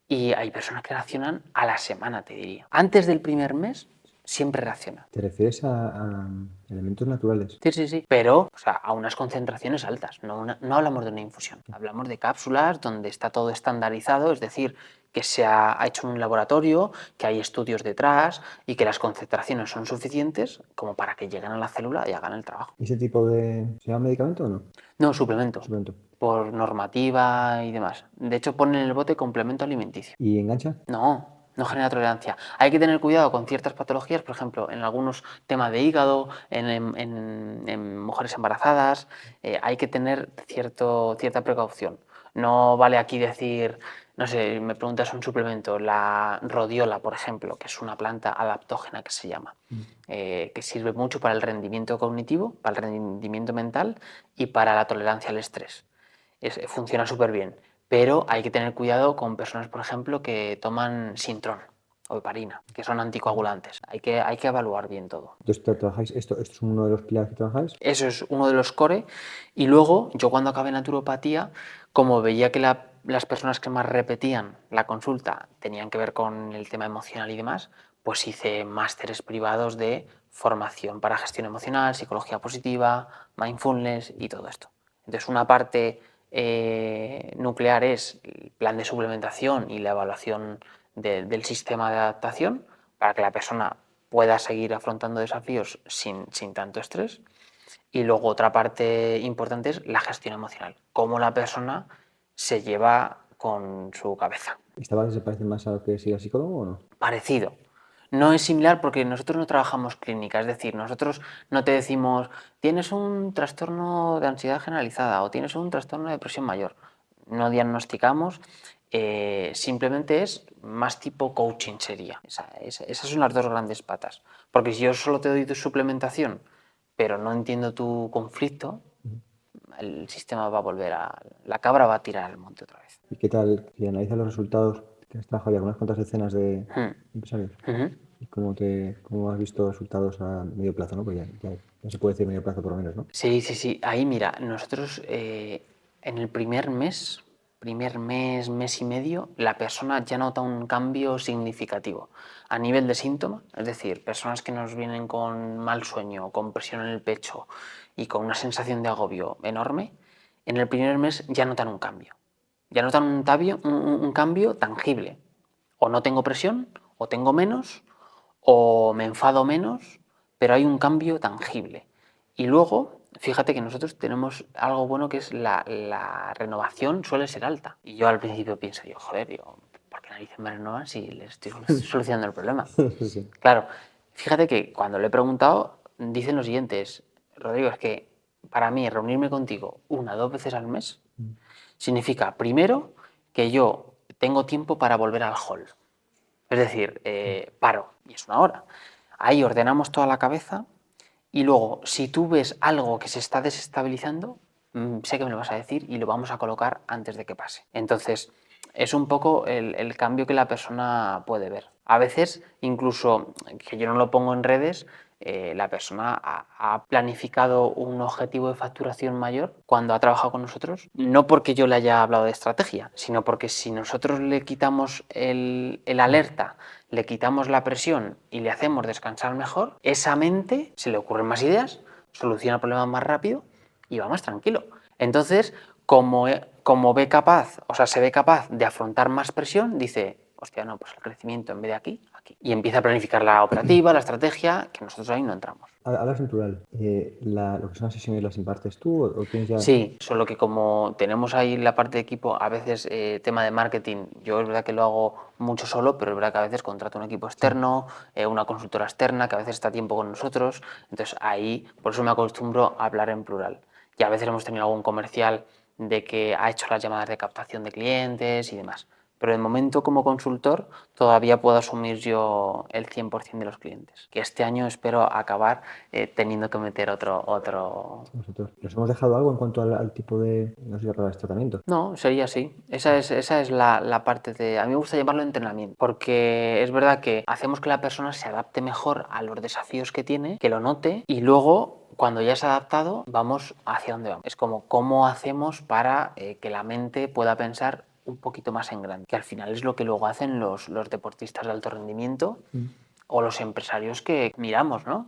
Y hay personas que reaccionan a la semana, te diría. Antes del primer mes, siempre reacciona. ¿Te refieres a elementos naturales? Sí, sí, sí. Pero, o sea, a unas concentraciones altas. No hablamos de una infusión. Hablamos de cápsulas donde está todo estandarizado, es decir, que se ha hecho en un laboratorio, que hay estudios detrás y que las concentraciones son suficientes como para que lleguen a la célula y hagan el trabajo. ¿Ese tipo de... ¿Se llama medicamento o no? No, suplemento. Suplemento. Por normativa y demás. De hecho, ponen en el bote complemento alimenticio. ¿Y engancha? No genera tolerancia. Hay que tener cuidado con ciertas patologías, por ejemplo, en algunos temas de hígado, en mujeres embarazadas, hay que tener cierta precaución. No vale aquí decir, no sé, me preguntas un suplemento, la rodiola, por ejemplo, que es una planta adaptógena que se llama, que sirve mucho para el rendimiento cognitivo, para el rendimiento mental y para la tolerancia al estrés. Funciona súper bien. Pero hay que tener cuidado con personas, por ejemplo, que toman Sintrón o heparina, que son anticoagulantes. Hay que evaluar bien todo. Entonces, ¿trabajáis esto es uno de los pilares que trabajáis? Eso es uno de los core. Y luego, yo cuando acabé naturopatía, como veía que las personas que más repetían la consulta tenían que ver con el tema emocional y demás, pues hice másteres privados de formación para gestión emocional, psicología positiva, mindfulness y todo esto. Entonces, una parte nuclear es el plan de suplementación y la evaluación del sistema de adaptación para que la persona pueda seguir afrontando desafíos sin tanto estrés. Y luego otra parte importante es la gestión emocional, cómo la persona se lleva con su cabeza. ¿Esta base se parece más a lo que sigue el psicólogo o no? Parecido. No es similar porque nosotros no trabajamos clínica, es decir, nosotros no te decimos tienes un trastorno de ansiedad generalizada o tienes un trastorno de depresión mayor. No diagnosticamos, simplemente es más tipo coaching sería. Esas son las dos grandes patas. Porque si yo solo te doy tu suplementación, pero no entiendo tu conflicto, el sistema va a volver a... La cabra va a tirar al monte otra vez. ¿Y qué tal? Si analizas los resultados, que has trabajado ya con unas cuantas decenas de Mm. empresarios. Ujú. ¿Y cómo has visto resultados a medio plazo, ¿no? Pues ya se puede decir medio plazo por lo menos, ¿no? Sí, sí, sí. Ahí mira, nosotros en el mes y medio, la persona ya nota un cambio significativo a nivel de síntoma, es decir, personas que nos vienen con mal sueño, con presión en el pecho y con una sensación de agobio enorme, en el primer mes ya notan un cambio. Ya notan un cambio tangible. O no tengo presión, o tengo menos, o me enfado menos, pero hay un cambio tangible. Y luego, fíjate que nosotros tenemos algo bueno que es la renovación suele ser alta. Y yo al principio pienso, joder, ¿por qué narices me renovan si les estoy solucionando el problema? Sí. Claro, fíjate que cuando le he preguntado, dicen lo siguiente, Rodrigo, es que para mí reunirme contigo 1 o 2 veces al mes significa, primero, que yo tengo tiempo para volver al hall. Es decir, paro, y es 1 hora. Ahí ordenamos toda la cabeza y luego, si tú ves algo que se está desestabilizando, sé que me lo vas a decir y lo vamos a colocar antes de que pase. Entonces, es un poco el cambio que la persona puede ver. A veces, incluso, que yo no lo pongo en redes, la persona ha planificado un objetivo de facturación mayor cuando ha trabajado con nosotros, no porque yo le haya hablado de estrategia, sino porque si nosotros le quitamos el alerta, le quitamos la presión y le hacemos descansar mejor, esa mente se le ocurren más ideas, soluciona problemas más rápido y va más tranquilo. Entonces, como ve capaz, o sea, se ve capaz de afrontar más presión, dice, hostia, no, pues el crecimiento en vez de aquí, aquí. Y empieza a planificar la operativa, la estrategia, que nosotros ahí no entramos. Hablas en plural. ¿Lo que son las sesiones las impartes tú o tienes ya...? Sí, solo que como tenemos ahí la parte de equipo, a veces tema de marketing, yo es verdad que lo hago mucho solo, pero es verdad que a veces contrato un equipo externo, una consultora externa que a veces está a tiempo con nosotros, entonces ahí por eso me acostumbro a hablar en plural. Y a veces hemos tenido algún comercial de que ha hecho las llamadas de captación de clientes y demás. Pero de momento como consultor todavía puedo asumir yo el 100% de los clientes. Que este año espero acabar teniendo que meter otro. Nosotros. ¿Nos hemos dejado algo en cuanto al tipo de, no sé, la palabra, tratamiento? No, sería así. Esa es la parte de... A mí me gusta llamarlo entrenamiento, porque es verdad que hacemos que la persona se adapte mejor a los desafíos que tiene, que lo note, y luego, cuando ya se ha adaptado, vamos hacia dónde vamos. Es como cómo hacemos para que la mente pueda pensar un poquito más en grande, que al final es lo que luego hacen los deportistas de alto rendimiento o los empresarios que miramos, ¿no?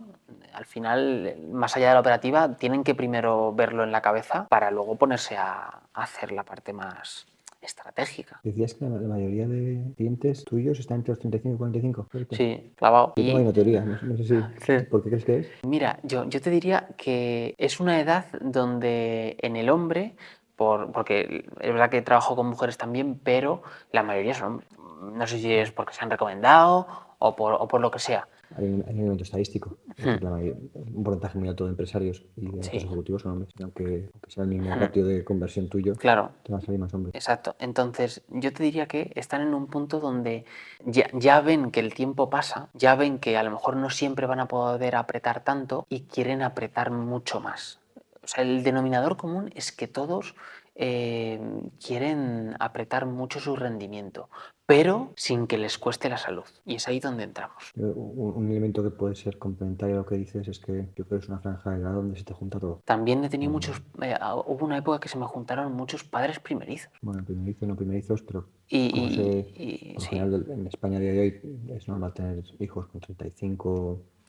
Al final, más allá de la operativa, tienen que primero verlo en la cabeza para luego ponerse a hacer la parte más estratégica. Decías que la mayoría de clientes tuyos están entre los 35 y 45. ¿Cierto? Sí, clavado. Yo tengo ahí una teoría, no sé si... Sí. ¿Por qué crees que es? Mira, yo te diría que es una edad donde en el hombre, porque es verdad que trabajo con mujeres también, pero la mayoría son hombres. No sé si es porque se han recomendado o por lo que sea. Hay un elemento estadístico. Es decir, un porcentaje muy alto de empresarios y de altos Sí. ejecutivos son hombres. Aunque sea el mismo ratio de conversión tuyo, Claro. te van a salir más hombres. Exacto. Entonces, yo te diría que están en un punto donde ya ven que el tiempo pasa, ya ven que a lo mejor no siempre van a poder apretar tanto y quieren apretar mucho más. O sea, el denominador común es que todos quieren apretar mucho su rendimiento, pero sin que les cueste la salud. Y es ahí donde entramos. Un elemento que puede ser complementario a lo que dices es que yo creo que es una franja de edad donde se te junta todo. También he tenido hubo una época que se me juntaron muchos padres primerizos. Bueno, primerizos, no primerizos, pero Y, como y por lo sí, general en España a día de hoy es normal tener hijos con 35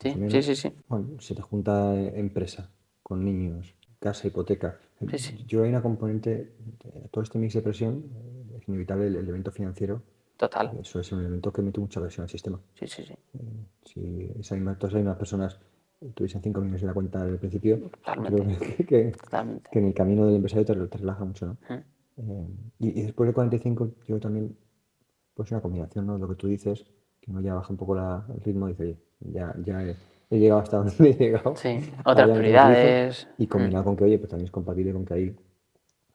más o sí, menos. sí. Bueno, se te junta empresa con niños, casa, hipoteca. Sí. Yo hay una componente, todo este mix de presión, es inevitable el elemento financiero. Total. Eso es un elemento que mete mucha presión al sistema. Sí. Si todas las mismas personas tuviesen 5 millones en la cuenta del principio, Totalmente. creo que Totalmente. en el camino del empresario te relaja mucho, ¿no? Y después de 45, yo también, pues una combinación, ¿no? Lo que tú dices, que uno ya baja un poco el ritmo y dice, oye, ya he llegado hasta donde he llegado. Sí, Ahora otras ya me tranquilizo. prioridades. Y combinado con que, oye, pues también es compatible con que ahí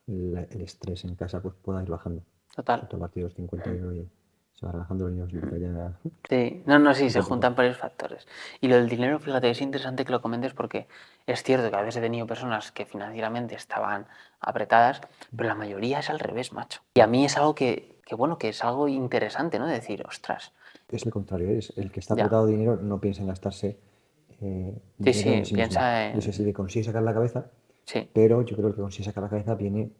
el estrés en casa pues pueda ir bajando. Total. Sobre todo a partir de los 50, oye, se va relajando el niño, significa ya... Sí, no, sí, se Poco a poco. juntan varios factores. Y lo del dinero, fíjate, es interesante que lo comentes porque es cierto que a veces he tenido personas que financieramente estaban apretadas, pero la mayoría es al revés, macho. Y a mí es algo bueno, que es algo interesante, ¿no? De decir, ostras, Es el contrario, es el que está ya. apretado de dinero no piensa en gastarse Sí, dinero en sí, sí mismo. piensa No sé si en... le consigue sacar la cabeza, Sí. pero yo creo que consigue sacar la cabeza viene,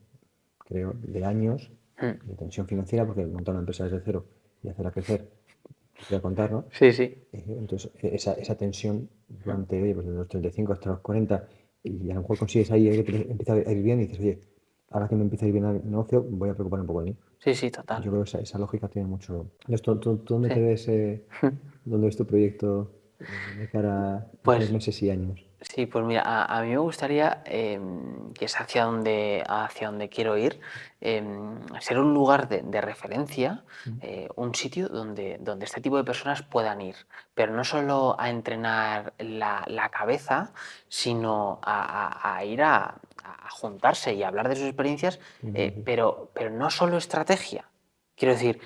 creo, de años Mm. de tensión financiera, porque montar una empresa desde cero y hacerla crecer, te voy a contar, ¿no? Sí, sí. Entonces, esa tensión durante, oye, pues desde los 35 hasta los 40, y a lo mejor consigues ahí que te empieza a ir bien y dices, oye, ahora que me empieza a ir bien el negocio, voy a preocupar un poco de mí. Sí, sí, Yo total. creo que esa lógica tiene mucho. Entonces, ¿tú dónde te Sí. ves, dónde ves tu proyecto de cara a unos Pues meses y años? sí, pues mira, a mí me gustaría, que es hacia donde quiero ir, ser un lugar de referencia, un sitio donde este tipo de personas puedan ir, pero no solo a entrenar la cabeza, sino a ir a juntarse y a hablar de sus experiencias, pero no solo estrategia. Quiero decir,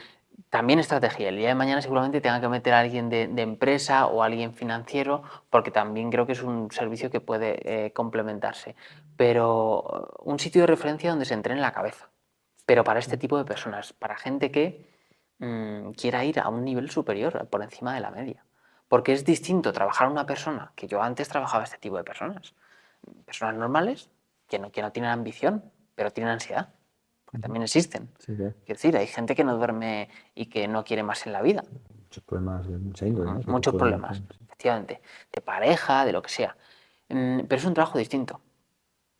también estrategia. El día de mañana seguramente tenga que meter a alguien de empresa o a alguien financiero, porque también creo que es un servicio que puede complementarse. Pero un sitio de referencia donde se entrene la cabeza. Pero para este tipo de personas, para gente que quiera ir a un nivel superior, por encima de la media. Porque es distinto trabajar a una persona, que yo antes trabajaba este tipo de personas. Personas normales que no tienen ambición, pero tienen ansiedad. Porque también existen. Sí, claro. Quiero decir, hay gente que no duerme y que no quiere más en la vida. Muchos problemas de mucha índole, ¿no? Que te Muchos pueden. problemas, efectivamente. De pareja, de lo que sea. Pero es un trabajo distinto.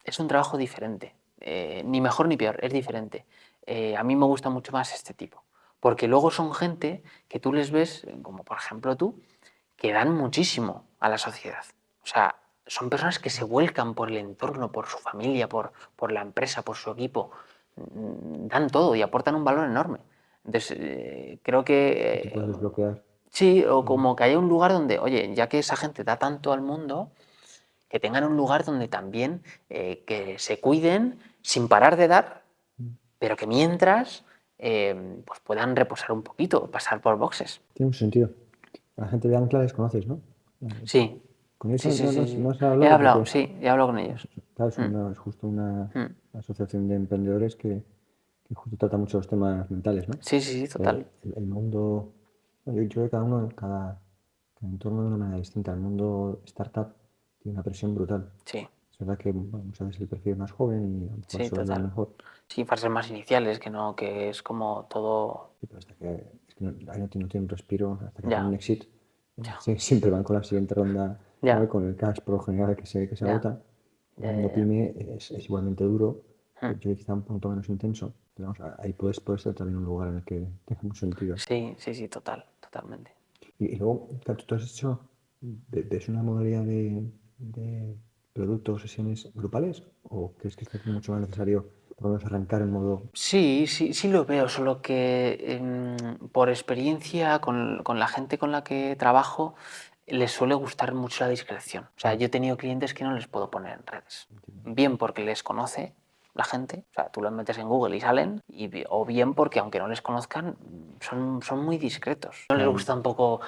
Es un trabajo diferente. Ni mejor ni peor, es diferente. A mí me gusta mucho más este tipo. Porque luego son gente que tú les ves, como por ejemplo tú, que dan muchísimo a la sociedad. O sea, son personas que se vuelcan por el entorno, por su familia, por la empresa, por su equipo. Dan todo y aportan un valor enorme. Entonces, creo Que te que puedes desbloquear. sí, o como que haya un lugar donde, oye, ya que esa gente da tanto al mundo, que tengan un lugar donde también que se cuiden sin parar de dar, pero que mientras pues puedan reposar un poquito, pasar por boxes. Tiene mucho sentido. A la gente de Ancla les conoces, ¿no? Sí, Con ellos sí, sí, sí, no sí. has He hablado hablado, porque, sí, he hablado con ellos. claro, Mm, es justo una mm. asociación de emprendedores que justo trata mucho los temas mentales, ¿no? Sí, sí, sí, Pero total. el mundo, bueno, yo creo que cada uno, cada entorno de una manera distinta. El mundo startup tiene una presión brutal. Sí, Es verdad que bueno, muchas veces el perfil es más joven y a lo mejor sí, eso es lo total. mejor. Sí, fases más iniciales, que no, que es como todo. Sí, pero hasta que, es que ahí no tiene un respiro, hasta que hacen un Ya, exit, ya, siempre van con la siguiente ronda, ¿sabes? ya, Con el cash por lo general que se ya, agota. El ya, ya, mundo ya. pyme es igualmente duro, Mm. yo quizá un punto menos intenso, pero vamos, ahí puede ser también un lugar en el que tenga mucho sentido. Sí, sí, sí, total, totalmente. Y luego, claro, ¿tú has hecho, ves una modalidad de productos, sesiones grupales? ¿O crees que esto es mucho más necesario por lo menos arrancar en modo... Sí, sí, sí lo veo, solo que por experiencia con la gente con la que trabajo les suele gustar mucho la discreción. O sea, yo he tenido clientes que no les puedo poner en redes. Bien porque les conoce la gente, o sea, tú los metes en Google y salen, o bien porque aunque no les conozcan, son muy discretos. No les gusta tampoco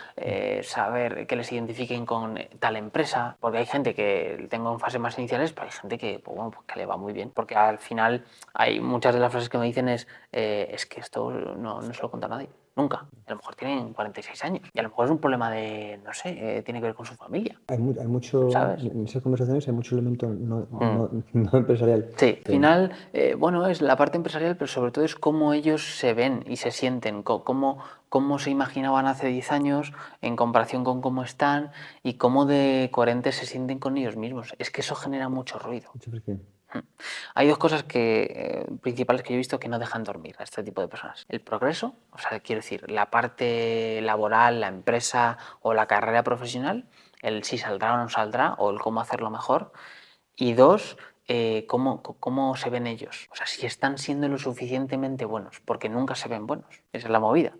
saber que les identifiquen con tal empresa, porque hay gente que tengo en fases más iniciales, pero hay gente que, pues, bueno, pues que le va muy bien, porque al final hay muchas de las frases que me dicen es que esto no se lo cuenta a nadie. Nunca. A lo mejor tienen 46 años. Y a lo mejor es un problema de, no sé, tiene que ver con su familia. Hay mucho, ¿Sabes? en esas conversaciones hay mucho elemento Mm. no empresarial. Sí, al final, bueno, es la parte empresarial, pero sobre todo es cómo ellos se ven y se sienten, cómo se imaginaban hace 10 años en comparación con cómo están y cómo de coherentes se sienten con ellos mismos. Es que eso genera mucho ruido. Mucha fricción. Hay dos cosas principales que yo he visto que no dejan dormir a este tipo de personas. El progreso, o sea, quiero decir, la parte laboral, la empresa o la carrera profesional, el si saldrá o no saldrá, o el cómo hacerlo mejor. Y dos, cómo se ven ellos. O sea, si están siendo lo suficientemente buenos, porque nunca se ven buenos. Esa es la movida.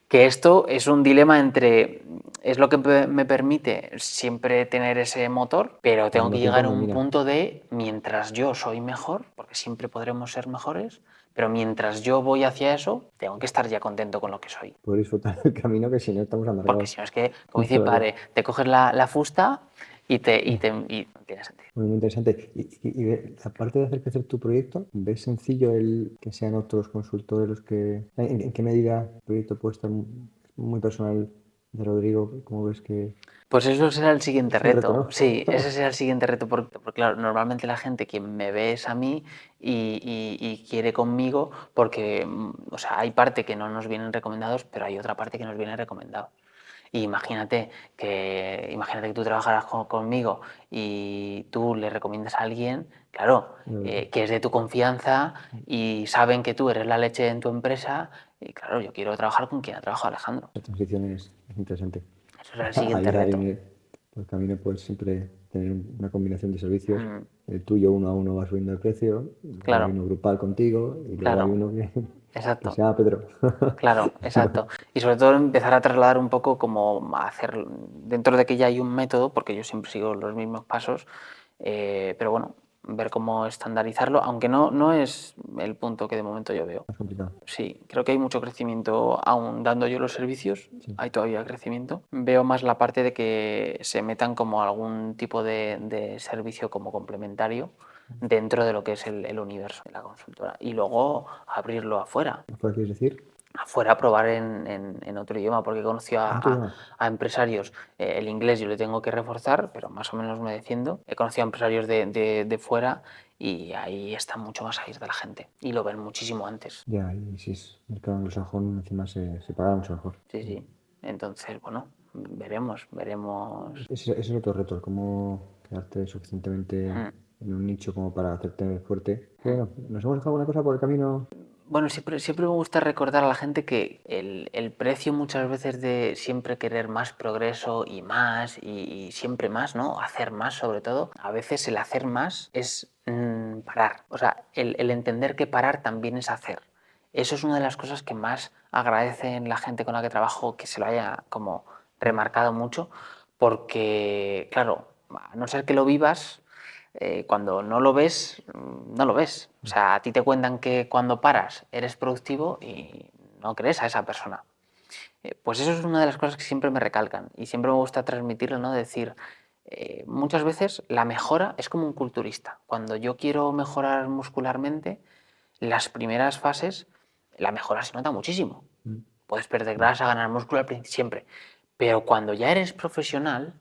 Que esto es un dilema entre, es lo que me permite siempre tener ese motor, pero Pero al tengo que mismo llegar tiempo, a un mira, punto de, mientras yo soy mejor, porque siempre podremos ser mejores, Pero mientras yo voy hacia eso, tengo que estar ya contento con lo que soy. Poder disfrutar del camino, que si no estamos Porque amargados. si no es que, como dice mi Todavía. padre, te coges la fusta y no tiene sentido. Muy interesante. Aparte de hacer crecer tu proyecto, ¿ves sencillo el que sean otros consultores los que... ¿En qué medida el proyecto puede estar muy personal de Rodrigo? ¿Cómo ves que Pues eso será el siguiente es un reto, reto. no? Sí, ese será el siguiente reto porque, claro, normalmente la gente quien me ve es a mí y quiere conmigo porque, o sea, hay parte que no nos vienen recomendados, pero hay otra parte que nos viene recomendado. Y imagínate que tú trabajaras conmigo y tú le recomiendas a alguien, claro, que es de tu confianza y saben que tú eres la leche en tu empresa y claro, yo quiero trabajar con quien ha trabajado Alejandro. La transición es interesante. Eso será el siguiente Ahí reto. por el camino puedes siempre tener una combinación de servicios. Mm, El tuyo uno a uno va subiendo el precio, luego hay claro, uno grupal contigo y luego hay claro, uno que se exacto. llama Pedro. Claro, exacto. Y sobre todo empezar a trasladar un poco como a hacer, dentro de que ya hay un método, porque yo siempre sigo los mismos pasos, pero bueno, ver cómo estandarizarlo, aunque no es el punto que de momento yo veo. Más complicado. Sí, creo que hay mucho crecimiento, aún dando yo los servicios, Sí. hay todavía crecimiento. Veo más la parte de que se metan como algún tipo de servicio como complementario dentro de lo que es el universo de la consultora y luego abrirlo afuera. ¿Qué quieres decir? Afuera a probar en otro idioma, porque he conocido ¿En otro idioma? a empresarios, el inglés yo le tengo que reforzar, pero más o menos me defiendo. He conocido a empresarios de fuera y ahí está mucho más ahí de la gente y lo ven muchísimo antes. Ya, y si es mercado anglosajón, encima se paga mucho mejor. Sí, sí. Entonces, bueno, veremos. Ese es otro reto, cómo quedarte suficientemente Mm. en un nicho como para hacerte fuerte. Que bueno, nos hemos dejado alguna cosa por el camino. Bueno, siempre me gusta recordar a la gente que el precio muchas veces de siempre querer más progreso y siempre más, ¿no? Hacer más sobre todo, a veces el hacer más es parar. O sea, el entender que parar también es hacer. Eso es una de las cosas que más agradecen la gente con la que trabajo que se lo haya como remarcado mucho, porque, claro, a no ser que lo vivas, cuando no lo ves, no lo ves. O sea, a ti te cuentan que cuando paras eres productivo y no crees a esa persona. Pues eso es una de las cosas que siempre me recalcan y siempre me gusta transmitirlo, ¿no? Decir, muchas veces la mejora es como un culturista. Cuando yo quiero mejorar muscularmente, las primeras fases, la mejora se nota muchísimo. Puedes perder grasa, ganar músculo siempre. Pero cuando ya eres profesional,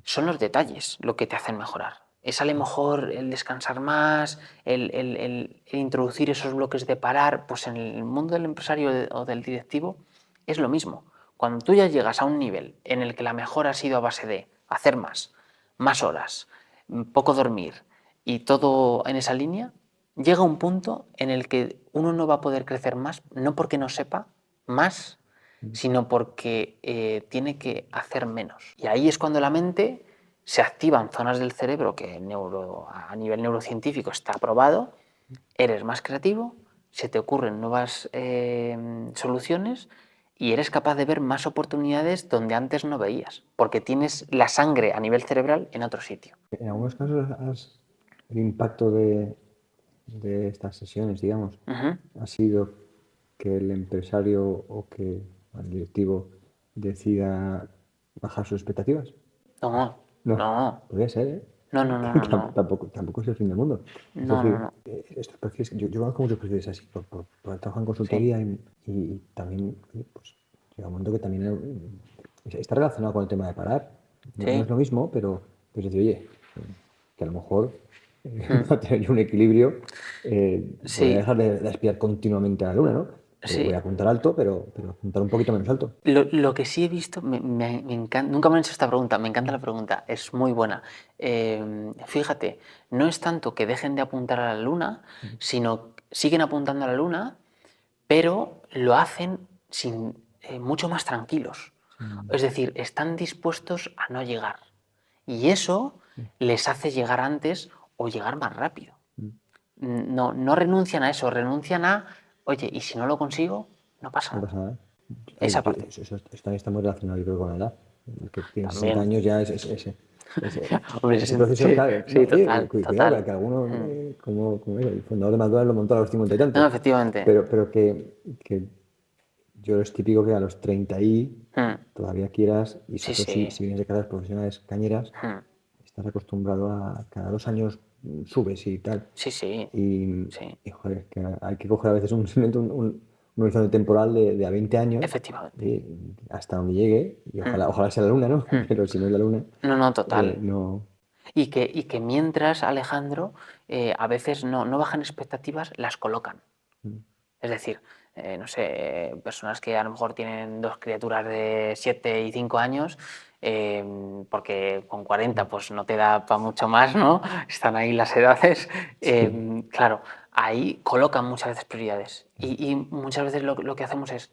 son los detalles lo que te hacen mejorar. Es a lo mejor el descansar más, el introducir esos bloques de parar, pues en el mundo del empresario o del directivo es lo mismo. Cuando tú ya llegas a un nivel en el que la mejora ha sido a base de hacer más horas, poco dormir y todo en esa línea, llega un punto en el que uno no va a poder crecer más, no porque no sepa más, sino porque tiene que hacer menos. Y ahí es cuando la mente se activan zonas del cerebro que a nivel neurocientífico está probado, eres más creativo, se te ocurren nuevas soluciones y eres capaz de ver más oportunidades donde antes no veías, porque tienes la sangre a nivel cerebral en otro sitio. En algunos casos el impacto de estas sesiones, digamos, ha sido que el empresario o que el directivo decida bajar sus expectativas. No, No, no, podría ser, ¿eh? no. Tampoco es el fin del mundo. Es No, no, decir, no. estos perfiles, yo conozco muchos perfiles así, por trabajo en Sí, consultoría y también, pues, llega un momento que también está relacionado con el tema de parar. No sí. es lo mismo, pero es decir, oye, que a lo mejor Mm, para tener un equilibrio, voy a sí, dejar de aspirar continuamente a la luna, ¿no? Voy a sí. apuntar alto, pero apuntar un poquito menos alto. Lo que sí he visto, me encanta, nunca me han hecho esta pregunta, me encanta la pregunta, es muy buena. Fíjate, no es tanto que dejen de apuntar a la luna, sino siguen apuntando a la luna, pero lo hacen mucho más tranquilos. Es decir, están dispuestos a no llegar. Y eso les hace llegar antes o llegar más rápido. No renuncian a eso, renuncian a, oye, y si no lo consigo, no pasa No nada. pasa nada. Esa parte. Eso también está muy relacionado, yo creo, con la edad. El que tiene 60 También. años ya Hombre, ese proceso, sí, claro. sí, No, total, cuidado, total. que alguno, como era, el fundador de McDonald's lo montó a los 50 y No, tantos. efectivamente. Pero que yo es típico que a los 30 y Mm, todavía quieras, y sobre sí, todo sí. si vienes de carreras profesionales cañeras, Mm, estás acostumbrado a cada 2 años subes y tal. sí, sí, Y, sí. y, joder, que hay que coger a veces un horizonte temporal de a 20 años Efectivamente. hasta donde llegue, y Mm, ojalá sea la luna, ¿no? mm. Pero si no es la luna, No, no, total. no. Y que mientras, Alejandro, a veces no bajan expectativas, las colocan. Mm, Es decir, no sé, personas que a lo mejor tienen dos criaturas de 7 y 5 años, porque con 40 pues no te da para mucho más, ¿no? Están ahí las edades. Sí. Claro, ahí colocan muchas veces prioridades. Y muchas veces lo que hacemos es,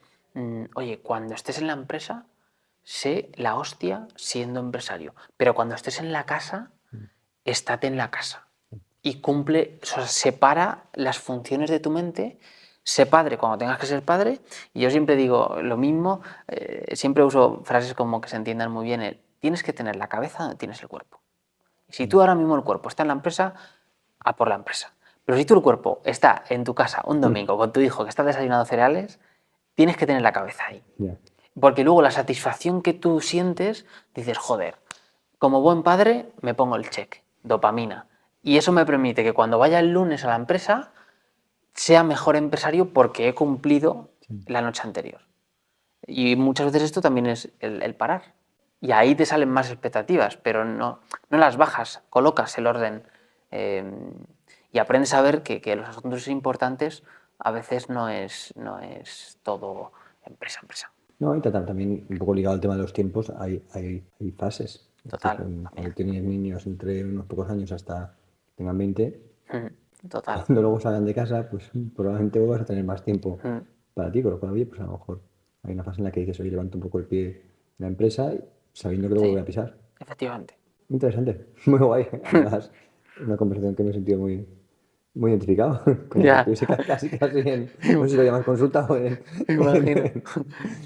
oye, cuando estés en la empresa, sé la hostia siendo empresario, pero cuando estés en la casa, estate en la casa y cumple, o sea, separa las funciones de tu mente, sé padre cuando tengas que ser padre, y yo siempre digo lo mismo, siempre uso frases como que se entiendan muy bien, tienes que tener la cabeza donde tienes el cuerpo. Si tú ahora mismo el cuerpo está en la empresa, a por la empresa. Pero si tú el cuerpo está en tu casa un domingo con tu hijo que está desayunando cereales, tienes que tener la cabeza ahí. Ya. Porque luego la satisfacción que tú sientes, dices, joder, como buen padre me pongo el check, dopamina. Y eso me permite que cuando vaya el lunes a la empresa sea mejor empresario porque he cumplido Sí. la noche anterior. Y muchas veces esto también es el parar. Y ahí te salen más expectativas, pero no las bajas, colocas el orden eh, y aprendes a ver que los asuntos importantes a veces no es todo empresa, empresa. No, y también un poco ligado al tema de los tiempos, hay fases. Es decir, Total, cuando también. tienes niños entre unos pocos años hasta que tengan 20, Total. cuando luego salgan de casa, pues probablemente vuelvas a tener más tiempo Mm, para ti, con lo cual, oye, pues a lo mejor hay una fase en la que dices, oye, levanto un poco el pie de la empresa, sabiendo que luego sí, voy a pisar. efectivamente. Interesante, muy guay. Además, una conversación que me he sentido muy identificado, como si Ya, estuviese casi en, no sé si lo llamas consulta o me imagino.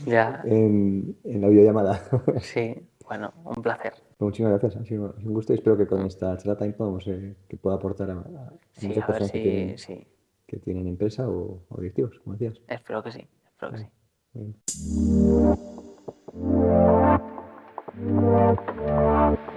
Ya, en la videollamada. sí, bueno, un placer. Pues muchísimas gracias, ha sido un gusto y espero que con esta charla también que pueda aportar a Sí, muchas a ver personas si, sí, que tienen empresa o directivos, como decías. espero que sí, espero que Vale, sí. muy bien.